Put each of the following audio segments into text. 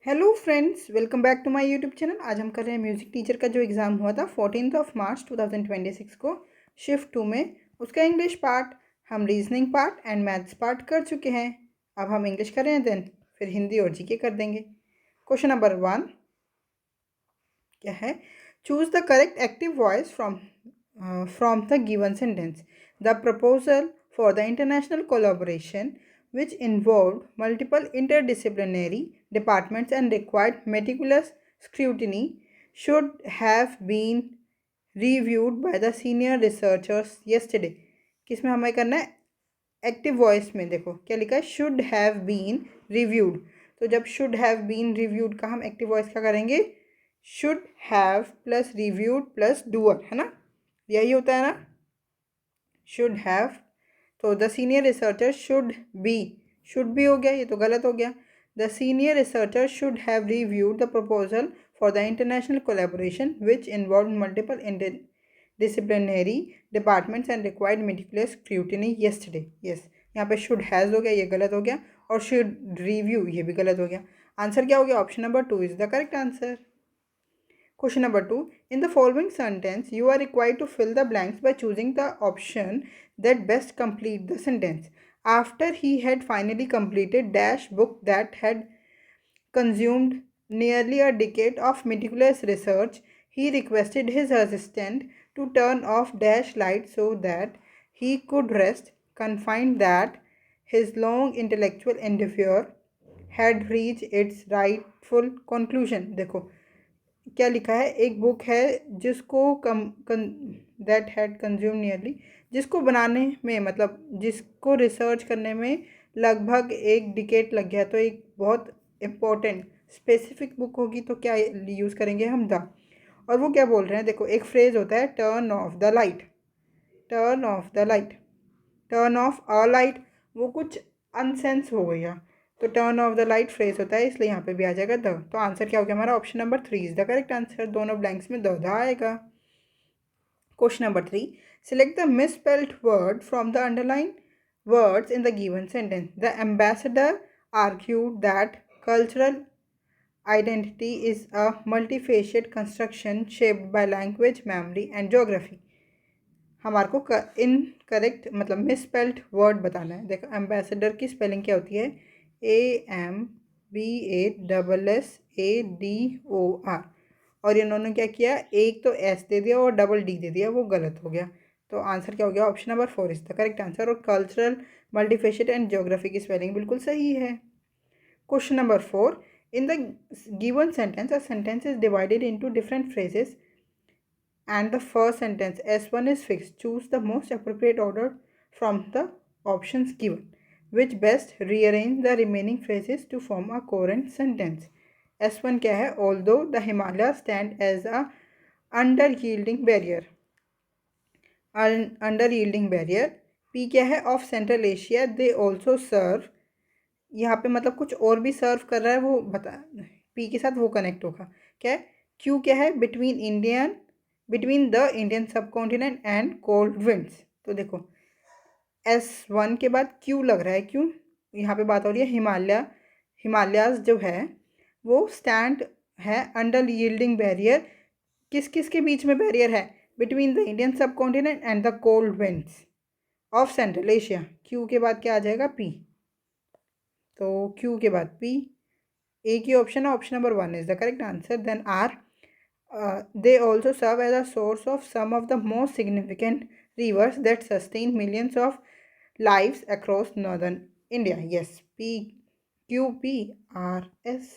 Hello friends, welcome back to my YouTube channel. आज हम कर रहे हैं म्यूज़िक टीचर का जो एग्ज़ाम हुआ था 14 मार्च 2026 को शिफ्ट 2 में। उसका इंग्लिश पार्ट, हम reasoning part and maths part कर चुके हैं। अब हम इंग्लिश कर रहे हैं, देन फिर हिंदी और जीके कर देंगे। क्वेश्चन नंबर 1 क्या है? Choose the correct active voice from the given sentence. The proposal for the international collaboration, which involved multiple interdisciplinary departments and required meticulous scrutiny, should have been reviewed by the senior researchers yesterday. किसमें हमें करना है? Active voice में देखो क्या लिखा है, should have been reviewed. तो जब शुड हैव बीन रिव्यूड का हम एक्टिव वॉइस क्या करेंगे? Should have plus reviewed plus doer, है ना? यही होता है ना, शुड हैव। तो the senior researcher should be हो गया, ये तो गलत हो गया। The senior researcher should have reviewed the proposal for the international collaboration which involve multiple disciplinary departments and required meticulous scrutiny yesterday. Yes, यहाँ पे शुड हैज़ हो गया, ये गलत हो गया, और शुड रिव्यू ये भी गलत हो गया। आंसर क्या हो गया? Option number 2 is the correct answer. Question number 2. In the following sentence, you are required to fill the blanks by choosing the option that best complete the sentence. After he had finally completed dash book that had consumed nearly a decade of meticulous research, he requested his assistant to turn off dash light so that he could rest, confined that his long intellectual endeavor had reached its rightful conclusion. देखो क्या लिखा है, एक book है जिसको that had consume nearly, जिसको बनाने में मतलब जिसको रिसर्च करने में लगभग एक डिकेड लग गया। तो एक बहुत इम्पोर्टेंट स्पेसिफिक बुक होगी तो क्या यूज़ करेंगे हम? द। और वो क्या बोल रहे हैं, देखो एक फ्रेज़ होता है turn off the light, turn off the light, turn of a light, वो कुछ अनसेंस हो गया। तो turn off the light phrase होता है, इसलिए यहाँ पे भी आ जाएगा द। तो आंसर क्या हो गया हमारा? Option number 3 is the correct answer. दोनों ब्लैंक्स में द आएगा। Question number 3. Select the misspelled word from the underlined words in the given sentence. The ambassador argued that cultural identity is a multifaceted construction shaped by language, memory and geography. हमारे को incorrect मतलब misspelled word बताना है। देखो ambassador की spelling क्या होती है? AMBASSADOR। और इन्होंने क्या किया, एक तो एस दे दिया और डबल डी दे दिया, वो गलत हो गया। तो आंसर क्या हो गया? Option number 4 is the correct answer. और कल्चरल मल्टीफेशेट एंड ज्योग्राफी की स्पेलिंग बिल्कुल सही है। Question number 4. In the given sentence a sentence is divided into different phrases and the first sentence S1 is fixed. Choose the most appropriate order from the options given, which best rearrange the remaining phrases to form a coherent sentence. S1 क्या है? Although the Himalayas stand as a under yielding barrier, under yielding barrier. P क्या है? Of Central Asia they also serve. यहाँ पे मतलब कुछ और भी सर्व कर रहा है, वो बता, पी के साथ वो कनेक्ट होगा। क्या है? क्यू क्या है? बिटवीन द इंडियन सब कॉन्टिनेंट एंड कोल्ड विंड्स। तो देखो S1 के बाद क्यू लग रहा है, क्यों? यहाँ पे बात हो रही है हिमालयाज जो है वो स्टैंड है अंडर यील्डिंग बैरियर। किस किस के बीच में बैरियर है? बिटवीन द इंडियन सब continent and the cold winds of central Asia. Q के बाद क्या आ जाएगा? पी। तो क्यू के बाद पी, एक ही ऑप्शन है, option number 1 is the correct answer. Then are, they also serve as a source of some of the most significant rivers that sustain millions of lives across northern India. Yes, P, Q, P, R, S.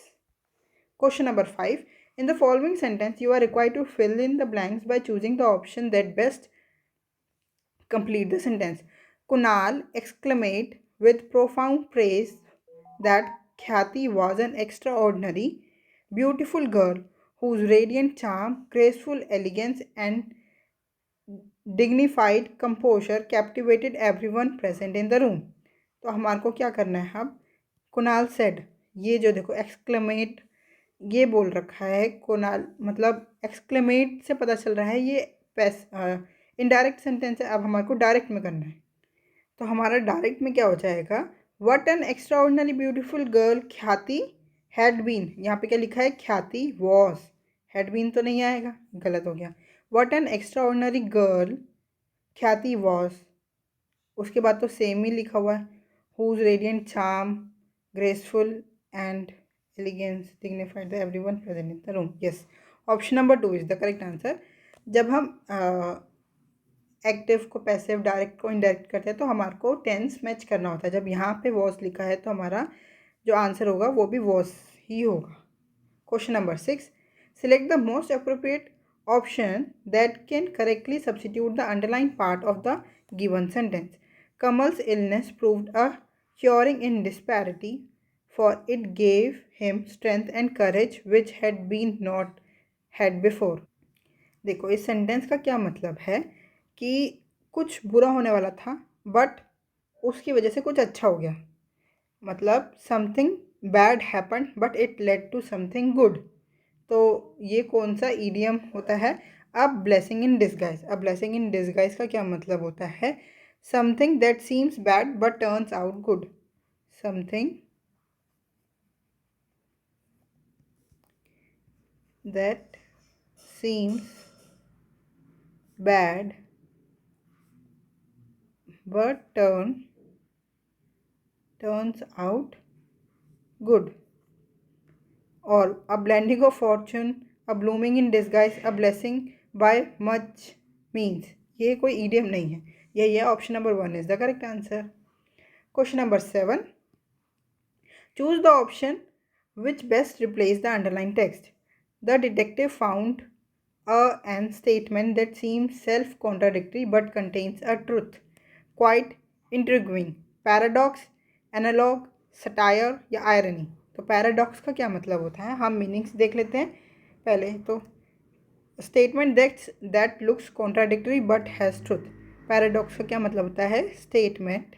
Question number 5. In the following sentence, you are required to fill in the blanks by choosing the option that best complete the sentence. Kunal exclaimed with profound praise that Khyati was an extraordinary, beautiful girl whose radiant charm, graceful elegance, and dignified composure captivated everyone present in the room. तो हमारे को क्या करना है अब? Kunal said, ये जो देखो एक्सक्लेमेट ये बोल रखा है कुणाल, मतलब एक्सक्लेमेट से पता चल रहा है ये इनडायरेक्ट सेंटेंस है। अब हमारे को डायरेक्ट में करना है। तो हमारा डायरेक्ट में क्या हो जाएगा? What an extraordinary beautiful girl ख्याति हैड बीन, यहाँ पे क्या लिखा है, ख्याति वॉज, हैड बीन तो नहीं आएगा, गलत हो गया। What an extra ordinary girl Khyati was, उसके बाद तो सेम ही लिखा हुआ है। Whose radiant charm graceful and elegance dignified the everyone present in the room. Yes, option number 2 is the correct answer. जब हम एक्टिव को पैसिव, डायरेक्ट को इनडायरेक्ट करते हैं तो हमारे को टेंस मैच करना होता है। जब यहाँ पे वॉज लिखा है तो हमारा जो आंसर होगा वो भी वॉज ही होगा। Question number 6, select the most appropriate option that can correctly substitute the underlying part of the given sentence. Kamal's illness proved a curing in disparity, for it gave him strength and courage which had been not had before. देखो इस sentence का क्या मतलब है कि कुछ बुरा होने वाला था बट उसकी वजह से कुछ अच्छा हो गया, मतलब something bad happen but it led to something good. तो ये कौन सा ईडियम होता है, a blessing in disguise. A blessing in disguise का क्या मतलब होता है, something that seems bad but turns out good. Something that seems bad but turns out good. Or a blending of fortune, a blooming in disguise, a blessing by much means, ये कोई idiom नहीं है, यही है। Option number 1 is the correct answer. Question number 7, choose the option which best replace the underlined text. The detective found an statement that seems self-contradictory but contains a truth. Quite intriguing. Paradox, analogue, satire या irony. तो paradox का क्या मतलब होता है, हम meanings देख लेते हैं पहले। तो statement that looks contradictory but has truth. Paradox का क्या मतलब होता है, statement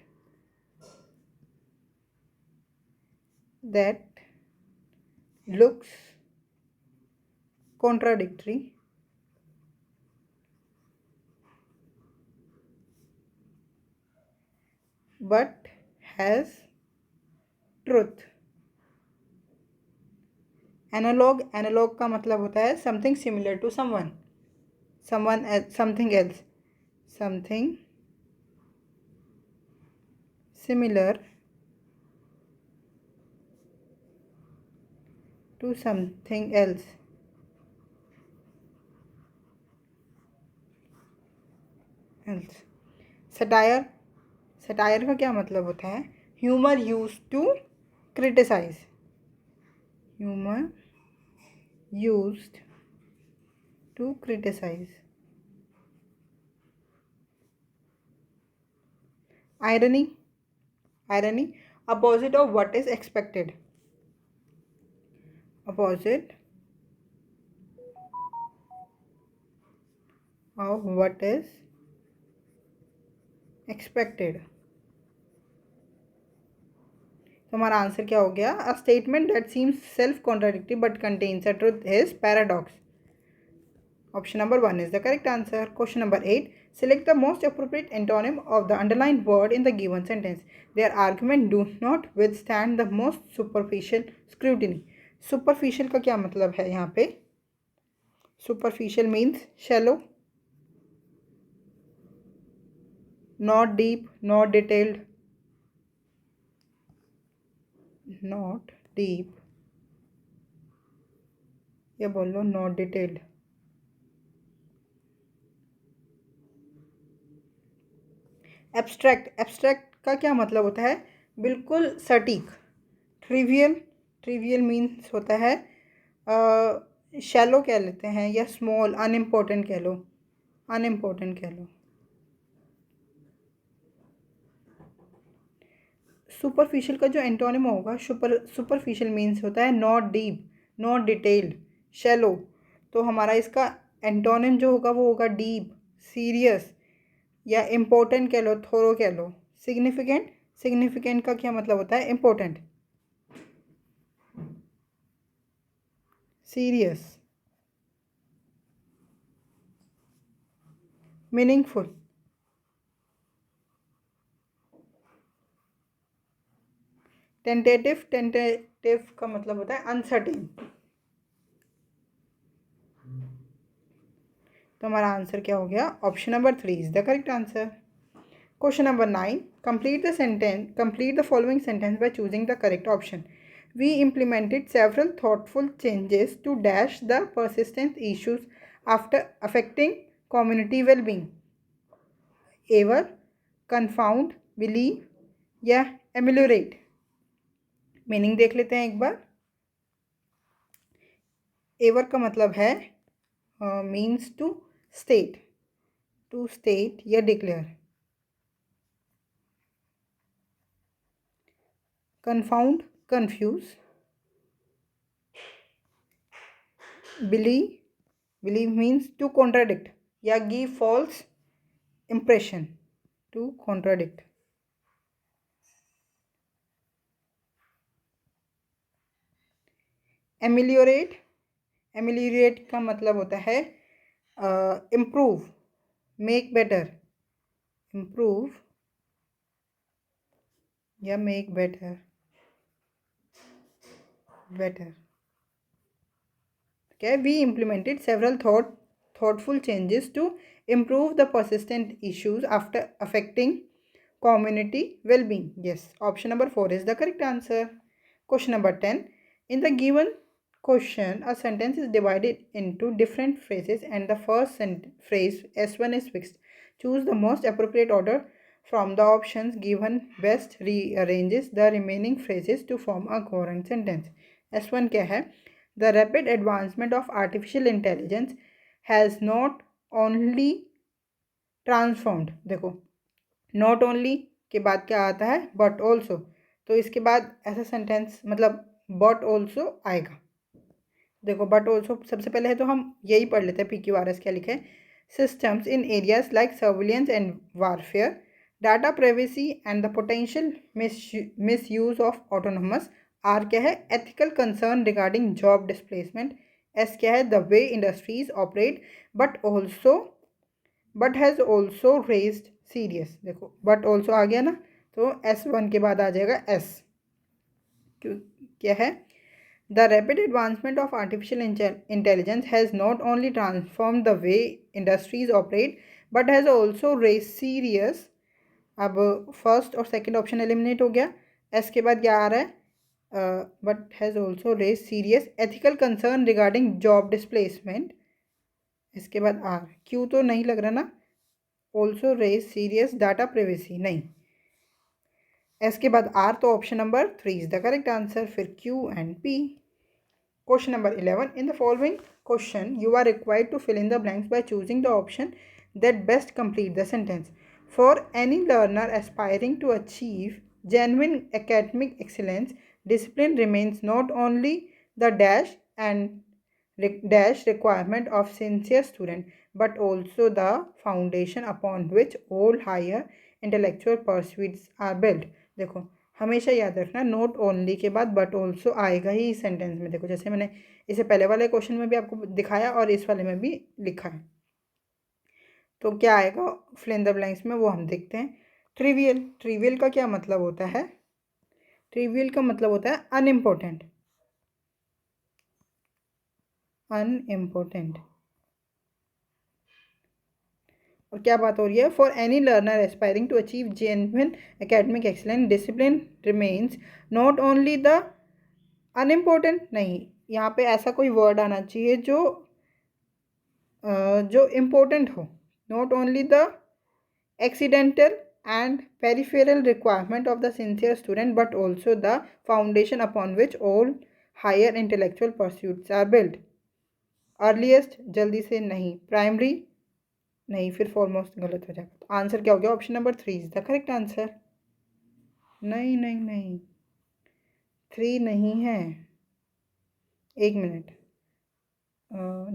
that looks contradictory but has truth. Analogue, analogue का मतलब होता है something similar to someone, something else, something similar to something else. Satire, satire का क्या मतलब होता है, humour use to criticise, humour used to criticise. Irony, irony opposite of what is expected, opposite of what is expected. तो हमारा answer क्या हो गया, a statement that seems self contradictory but contains a truth is paradox. Option number 1 is the correct answer. Question number 8. Select the most appropriate antonym of the underlined word in the given sentence. Their argument do not withstand the most superficial scrutiny. Superficial का क्या मतलब है यहाँ पे, superficial means shallow, not deep, not detailed, not deep, या बोल लो not detailed। Abstract, abstract का क्या मतलब होता है, बिल्कुल सटीक। ट्रिवियल, ट्रिवियल मीन्स होता है शैलो कह लेते हैं, या स्मॉल, अनइम्पोर्टेंट कह लो, अनइम्पोर्टेंट कह लो। सुपरफिशियल का जो एंटोनिम होगा, सुपरफिशियल मीन्स होता है not deep, not detailed, shallow. तो हमारा इसका एंटोनिम जो होगा वो होगा डीप, सीरियस, या इम्पोर्टेंट कह लो, थोरो कह लो। सिग्निफिकेंट, सिग्निफिकेंट का क्या मतलब होता है, इम्पोर्टेंट, सीरियस, मीनिंगफुल, टेंटेटिव, अनप्रडिक्टिव का मतलब होता है अनसर्टेन। तो हमारा आंसर क्या हो गया? Option number 3 is the correct answer. Question number 9. Complete the following sentence by choosing the correct option. We implemented several thoughtful changes to dash the persistent issues after affecting community well-being. Aver, confound, believe या ameliorate. Meaning देख लेते हैं एक बार। Ever का मतलब है means to state या declare. confound, confuse, believe means to contradict या give false impression, to contradict। ameliorate का मतलब होता है improve, make better, improve या make better। Okay, we implemented several thoughtful changes to improve the persistent issues after affecting community well-being. Yes, option number 4 is the correct answer. Question number 10. In the given question, a sentence is divided into different phrases and the first phrase S1 is fixed. Choose the most appropriate order from the options given. Best rearranges the remaining phrases to form a coherent sentence. S1 क्या है? The rapid advancement of artificial intelligence has not only transformed, देखो not only के बाद क्या आता है? but also। तो इसके बाद ऐसा सेंटेंस मतलब but also आएगा। देखो but also सबसे पहले है तो हम यही पढ़ लेते हैं PQRS क्या लिखे। systems in areas like surveillance and warfare, data privacy and the potential misuse of autonomous। R क्या है? ethical concern regarding job displacement। S क्या है? the way industries operate but has also raised serious। देखो but also आ गया ना, तो S1 के बाद आ जाएगा S। क्या है? The rapid advancement of artificial intelligence has not only transformed the way industries operate but has also raised serious। अब फर्स्ट और सेकंड ऑप्शन एलिमिनेट हो गया। एस के बाद क्या आ रहा है? But has also raise serious ethical concern regarding job displacement. इसके बाद आर। क्यू तो नहीं लग रहा ना? Also raise serious data privacy नहीं। एस के बाद आर, तो option number 3 is the correct answer. फिर Q and P. Question number 11. In the following question, you are required to fill in the blanks by choosing the option that best complete the sentence. For any learner aspiring to achieve genuine academic excellence, discipline remains not only the dash requirement of sincere student, but also the foundation upon which all higher intellectual pursuits are built। देखो हमेशा याद रखना note only के बाद but also आएगा ही इस sentence में। देखो जैसे मैंने इसे पहले वाले क्वेश्चन में भी आपको दिखाया और इस वाले में भी लिखा है। तो क्या आएगा फिल इन द ब्लैंक्स में वो हम देखते हैं। ट्रिवियल का क्या मतलब होता है? ट्रिवियल का मतलब होता है अनइम्पोर्टेंट। और क्या बात हो रही है? For any learner aspiring to achieve genuine academic excellence, discipline remains not only the unimportant. नहीं, यहाँ पे ऐसा कोई वर्ड आना चाहिए जो इम्पोर्टेंट हो। Not only the accidental and peripheral requirement of the sincere student but also the foundation upon which all higher intellectual pursuits are build. Earliest जल्दी से नहीं, प्राइमरी नहीं, फिर फॉरमोस्ट गलत हो जाएगा। तो आंसर क्या हो गया? Option number 3 is the correct answer. नहीं नहीं नहीं, 3 नहीं है, एक minute.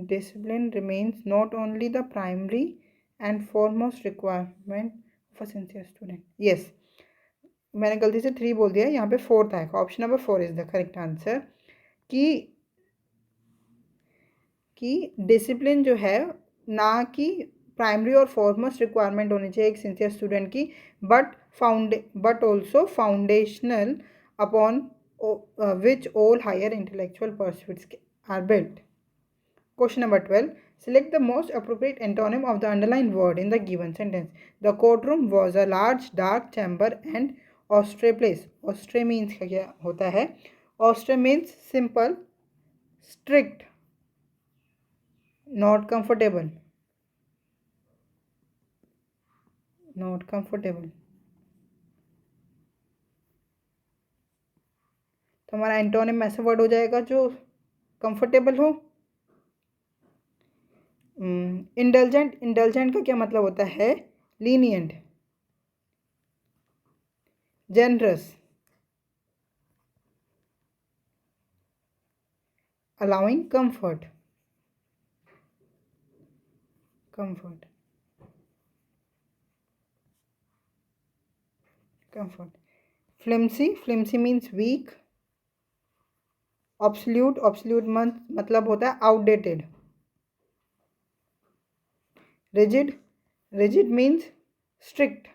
Discipline remains not only the primary and foremost requirement of a sincere student. Yes, मैंने गलती से 3 बोल दिया, यहाँ पे 4th आएगा। Option number 4 is the correct answer. कि डिसिप्लिन जो है ना कि प्राइमरी और फॉरमोस्ट रिक्वायरमेंट होनी चाहिए एक सिंसियर स्टूडेंट की, but also foundational upon which all higher intellectual pursuits are built. Question number 12. Select the most appropriate antonym of the underlined word in the given sentence. The courtroom was a large dark chamber and austere place. Austere means क्या होता है? Austere means simple, strict, not comfortable. Not comfortable. तो हमारा antonym ऐसा word हो जाएगा जो comfortable हो. इंडल्जेंट. इंडल्जेंट का क्या मतलब होता है? Lenient, generous, allowing comfort. Comfort, comfort. Flimsy. Flimsy means weak. Obsolete. Obsolete मतलब होता है outdated. Rigid. Rigid means strict.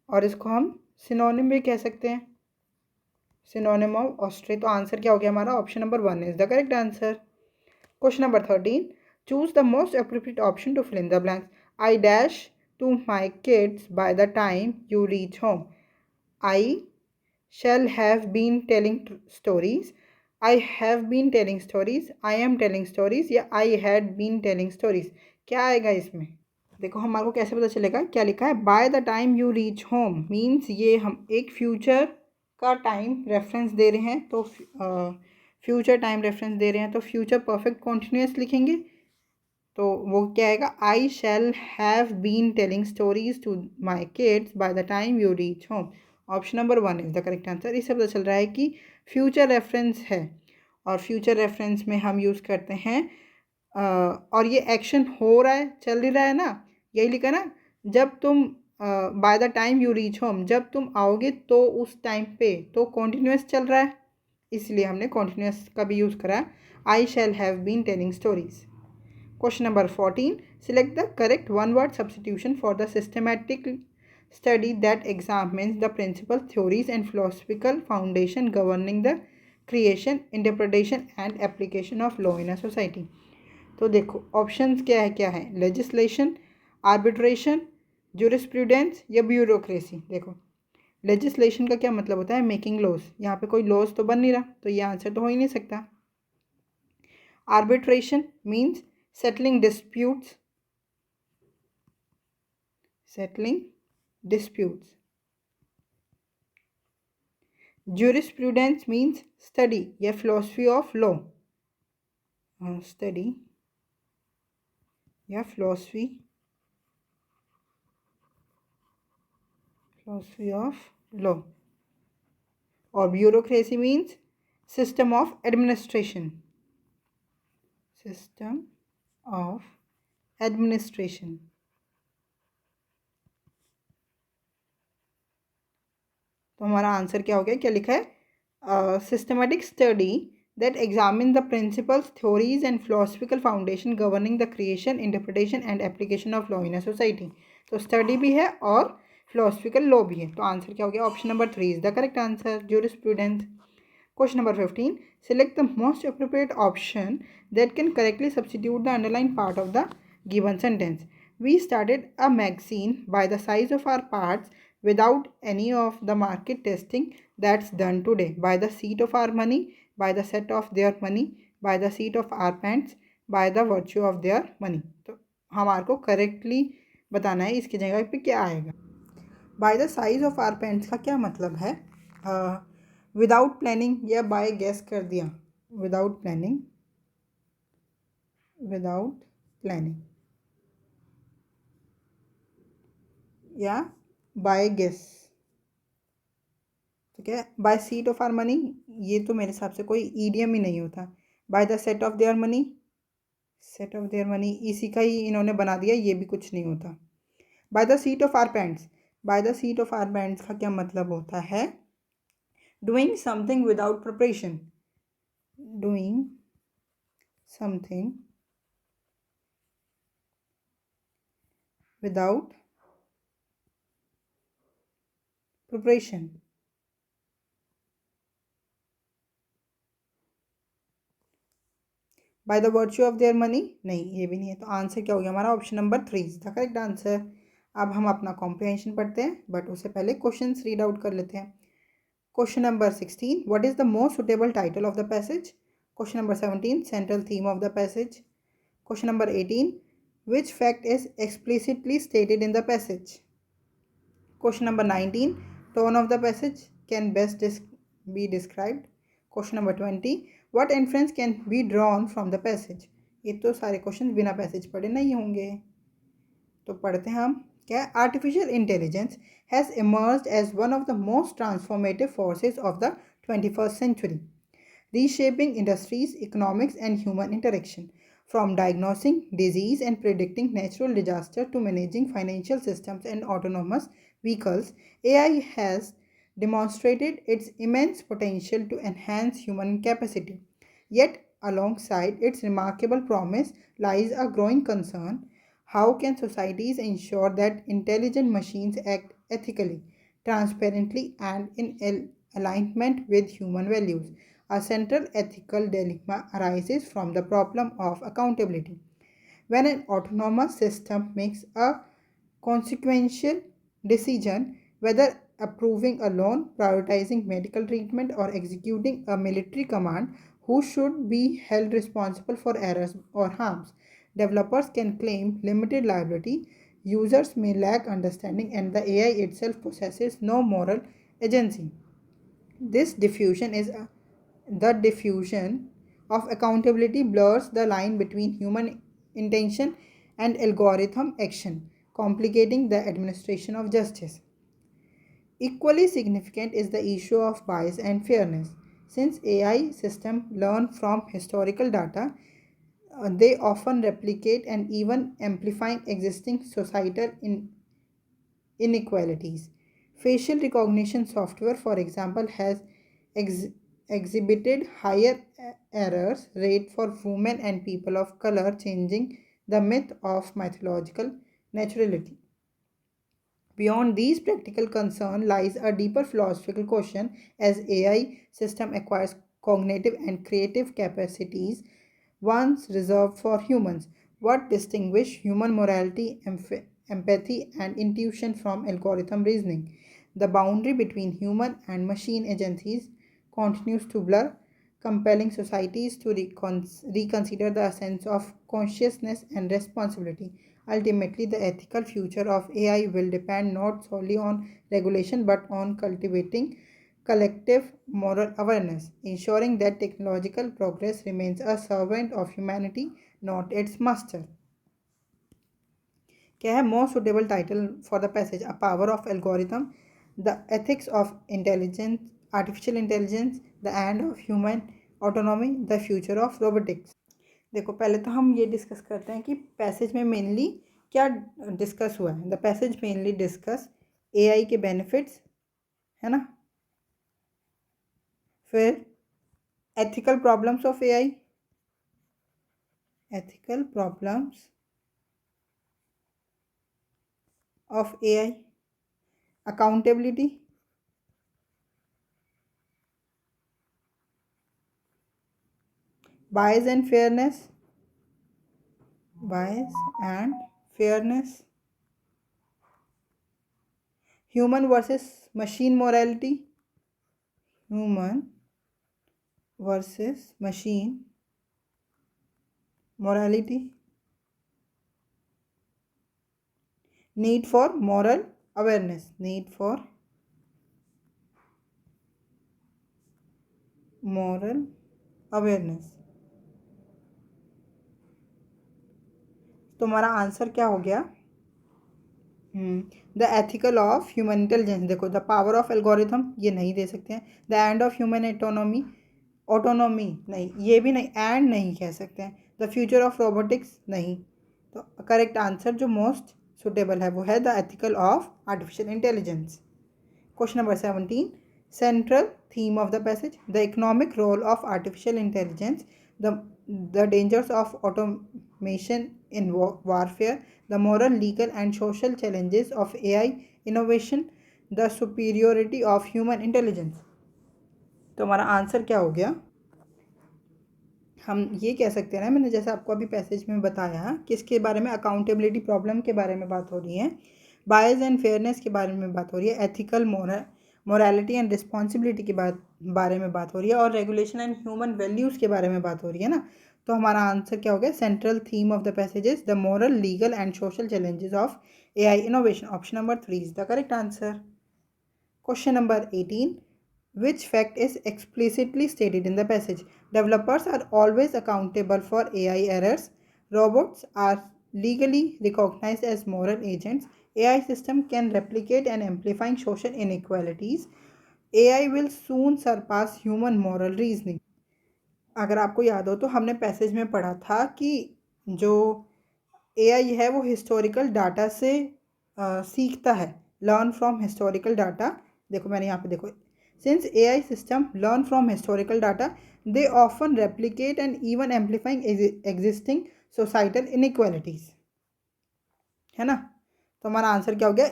और इसको हम सिनोनिम भी कह सकते हैं. Synonym of austere. तो आंसर क्या हो गया हमारा? Option number 1 is the correct answer. Question number 13. Choose the most appropriate option to fill in the blanks. I dash to my kids by the time you reach home. I shall have been telling stories. I have been telling stories. I am telling stories या I had been telling stories. क्या आएगा इसमें? देखो हमारे को कैसे पता चलेगा क्या लिखा है? Bye the time you reach home means ये हम एक फ्यूचर का टाइम रेफरेंस दे रहे हैं. तो फ्यूचर टाइम रेफरेंस दे रहे हैं तो फ्यूचर परफेक्ट कॉन्टिन्यूस लिखेंगे. तो वो क्या आएगा? I shall have been telling stories to my kids by the time you reach home. Option number 1 is the correct answer. इससे पता चल रहा है कि फ्यूचर रेफरेंस है और फ्यूचर रेफरेंस में हम यूज़ करते हैं और ये एक्शन हो रहा है, चल ही रहा है ना. यही लिखा ना, जब तुम bye the time you reach home, जब तुम आओगे तो उस टाइम पे, तो कॉन्टिन्यूस चल रहा है, इसलिए हमने कॉन्टिन्यूस का भी यूज़ करा. I shall have been telling stories. Question number 14. Select the correct one-word substitution for the systematic study that examines the principles, theories, and philosophical foundation governing the creation, interpretation, and application of law in a society. तो देखो options क्या है? Legislation, arbitration, jurisprudence या bureaucracy. देखो legislation का क्या मतलब होता है? Making laws. यहाँ पे कोई लॉज तो बन नहीं रहा, तो ये आंसर तो हो ही नहीं सकता. Arbitration means settling disputes. Settling disputes. Jurisprudence means study या philosophy of law. Study या philosophy of law. और bureaucracy means system of administration. System of administration. तो हमारा आंसर क्या हो गया? क्या लिखा है? Systematic study that examine the principles, theories and philosophical foundation governing the creation, interpretation and application of law in a society. तो स्टडी भी है और philosophical law भी है. तो आंसर क्या हो गया? Option number 3 is the correct answer. jurisprudence. Question number 15. Select the most appropriate option that can correctly substitute the underlined part of the given sentence. We started a magazine by the size of our parts without any of the market testing that's done today. By the seat of our money, by the set of their money, by the seat of our pants, by the virtue of their money. तो हमारे को correctly बताना है इसकी जगह पे क्या आएगा. By the size of our pants का क्या मतलब है? विदाउट प्लानिंग या बाय गेस कर दिया. विदाउट प्लानिंग, विदाउट प्लानिंग या बाय गेस. ठीक है. By seat of our money, ये तो मेरे हिसाब से कोई ईडियम ही नहीं होता. By the set of their money, set of their money इसी का ही इन्होंने बना दिया, ये भी कुछ नहीं होता. By the seat of our pants, by the seat of our pants का क्या मतलब होता है? Doing something without preparation. Doing something without preparation. By the virtue of their money, नहीं ये भी नहीं है। तो आंसर क्या हो गया हमारा? Option number 3 is the correct answer. अब हम अपना कॉम्प्रिहेंशन पढ़ते हैं, बट उससे पहले क्वेश्चन रीड आउट कर लेते हैं। Question number 16, what is the most suitable title of the passage? Question number 17, central theme of the passage. Question number 18, which fact is explicitly stated in the passage? Question number 19, tone of the passage can best be described. Question number 20, what inference can be drawn from the passage? ये तो सारे question बिना passage पढ़े नहीं होंगे, तो पढ़ते हैं हम। क्या? Artificial intelligence has emerged as one of the most transformative forces of the 21st century, reshaping industries, economics, and human interaction. From diagnosing disease and predicting natural disaster to managing financial systems and autonomous vehicles, AI has demonstrated its immense potential to enhance human capacity. Yet, alongside its remarkable promise lies a growing concern. How can societies ensure that intelligent machines act ethically, transparently, and in alignment with human values? A central ethical dilemma arises from the problem of accountability. When an autonomous system makes a consequential decision, whether approving a loan, prioritizing medical treatment, or executing a military command, who should be held responsible for errors or harms? Developers can claim limited liability, users may lack understanding, and the AI itself possesses no moral agency. This diffusion is the diffusion of accountability blurs the line between human intention and algorithm action, complicating the administration of justice. Equally significant is the issue of bias and fairness. Since AI systems learn from historical data, they often replicate and even amplify existing societal inequalities. Facial recognition software, for example, has ex- exhibited higher errors rate for women and people of color, changing the myth of mythological naturality. Beyond these practical concerns lies a deeper philosophical question. As AI system acquires cognitive and creative capacities once reserved for humans, what distinguish human morality, empathy, and intuition from algorithm reasoning? The boundary between human and machine agencies continues to blur, compelling societies to reconsider the sense of consciousness and responsibility. Ultimately, the ethical future of AI will depend not solely on regulation but on cultivating collective moral awareness, ensuring that technological progress remains a servant of humanity, not its master. क्या है most suitable title for the passage? A power of algorithm, the ethics of intelligence, artificial intelligence, the end of human autonomy, the future of robotics. देखो पहले तो हम ये discuss करते हैं कि पैसेज में मेनली क्या डिस्कस हुआ है। The passage mainly discuss AI के बेनिफिट्स, है ना, फिर ethical problems of AI, ethical problems of AI, accountability, bias and fairness, bias and fairness, human versus machine morality, human versus machine morality, need for moral awareness, need for moral awareness। तुम्हारा answer क्या हो गया? The ethical of human intelligence. देखो the power of algorithm ये नहीं दे सकते हैं। The end of human autonomy, autonomy नहीं, ये भी नहीं, एंड नहीं कह सकते हैं। द फ्यूचर ऑफ रोबोटिक्स नहीं। तो करेक्ट आंसर जो मोस्ट सुटेबल है वो है the ethical of artificial intelligence. Question number 17, central theme of the passage, the economic role of artificial intelligence, the dangers of automation in warfare, the moral, legal, and social challenges of AI innovation, the superiority of human intelligence. तो हमारा answer क्या हो गया? हम ये कह सकते हैं ना, मैंने जैसे आपको अभी पैसेज में बताया, किसके बारे में? अकाउंटेबिलिटी प्रॉब्लम के बारे में बात हो रही है, बायस एंड फेयरनेस के बारे में बात हो रही है, एथिकल मोरालिटी एंड रिस्पॉन्सिबिलिटी के बारे में बात हो रही है, और रेगुलेशन एंड ह्यूमन वैल्यूज़ के बारे में बात हो रही है ना। तो हमारा आंसर क्या हो गया? Central theme of the passage is the moral, legal and social challenges of AI innovation. Option number 3 is the correct answer. Question number 18. Which fact is explicitly stated in the passage? Developers are always accountable for AI errors. Robots are legally recognized as moral agents. AI system can replicate and amplifying social inequalities. AI will soon surpass human moral reasoning. अगर आपको याद हो तो हमने passage में पढ़ा था कि जो AI है वो हिस्टोरिकल डाटा से सीखता है, लर्न फ्रॉम हिस्टोरिकल डाटा। देखो मैंने यहाँ पे देखो, since AI system learn from historical data they often replicate and even amplifying existing societal inequalities, है ना। तो हमारा आंसर क्या हो गया?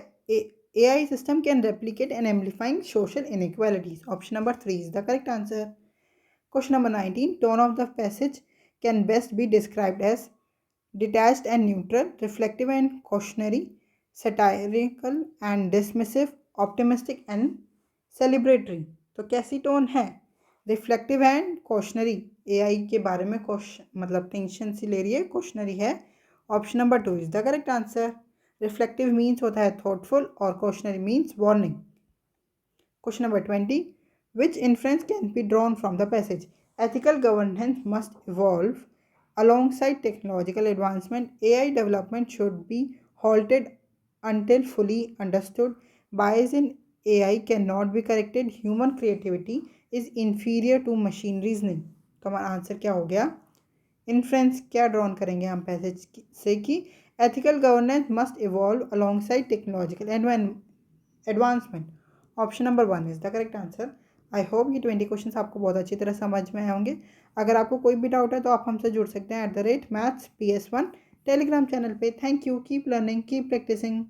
AI system can replicate and amplifying social inequalities. Option number 3 is the correct answer. Question number 19. Tone of the passage can best be described as detached and neutral, reflective and cautionary, satirical and dismissive, optimistic and celebratory. तो कैसी tone है? Reflective and cautionary, AI के बारे में मतलब tension सी ले रही है, कॉशनरी है। Option number 2 is the correct answer. Reflective means होता है थॉटफुल और cautionary means warning. Question number 20. Which inference can be drawn from the passage? Ethical governance must evolve alongside technological advancement. AI development should be halted until fully understood. Bias in AI cannot be corrected. Human creativity is inferior to machine reasoning. तो हमारा answer क्या हो गया? Inference क्या drawn करेंगे हम passage से कि ethical governance must evolve alongside technological advancement. Option number 1 is the correct answer. I hope ये 20 क्वेश्चंस आपको बहुत अच्छी तरह समझ में आए होंगे। अगर आपको कोई भी डाउट है तो आप हमसे जुड़ सकते हैं @mathsps1 टेलीग्राम चैनल पे। Thank you, keep learning, keep practising.